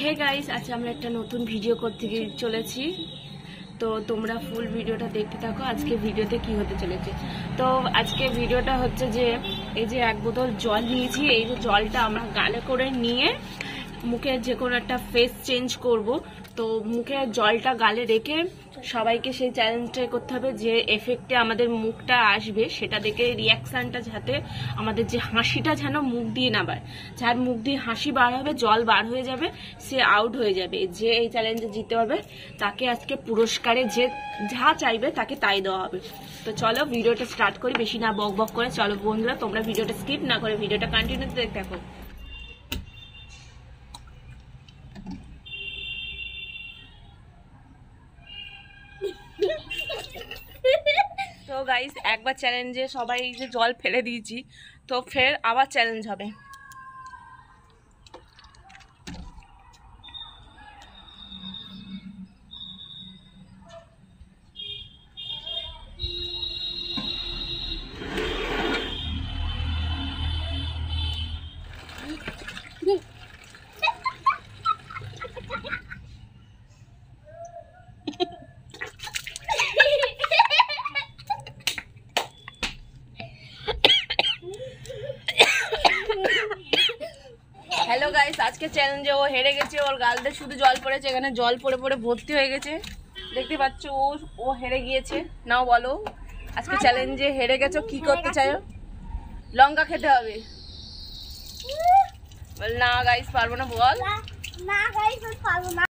Hey guys, আজকে আমরা একটা নতুন ভিডিও করতে চলেছি। তো তোমরা ফুল ভিডিওটা দেখতে থাকো। আজকে ভিডিওতে কি হতে চলেছে। তো আজকে ভিডিওটা হচ্ছে যে এই যে এক বোতল জল নিয়েছি, এই যে জলটা আমরা গালে করে নিয়ে মুখে যে কোনো একটা ফেস চেঞ্জ করব। তো মুখে জলটা গালে রেখে সবাইকে সেই চ্যালেঞ্জটাই করতে হবে যে এফেক্টে আমাদের মুখটা আসবে, সেটা দেখে রিয়াকশানটা যাতে আমাদের যে হাসিটা যেন মুখ দিয়ে না বার, যার মুখ দিয়ে হাসি বার হবে, জল বার হয়ে যাবে, সে আউট হয়ে যাবে। যে এই চ্যালেঞ্জে জিততে পারবে তাকে আজকে পুরস্কারে যে যা চাইবে তাকে তাই দেওয়া হবে। তো চলো ভিডিওটা স্টার্ট করি, বেশি না বক বক করে। চলো বন্ধুরা, তোমরা ভিডিওটা স্কিপ না করে ভিডিওটা কন্টিনিউ দেখতে থাকো। তো গাইস, একবার চ্যালেঞ্জে সবাই যে জল ফেলে দিয়েছি, তো ফের আবার চ্যালেঞ্জ হবে। হ্যালো গাইস, আজকে চ্যালেঞ্জে ও হেরে গেছে। ওর গালতে শুধু জল পড়েছে, এখানে জল পড়ে পড়ে ভর্তি হয়ে গেছে, দেখতে পাচ্ছ। ও হেরে গিয়েছে। নাও বলো, আজকে চ্যালেঞ্জে হেরে গেছো, কি করতে চাও? লঙ্কা খেতে হবে। বল না গাইস পারবো না, বল। না গাইস পারবো না।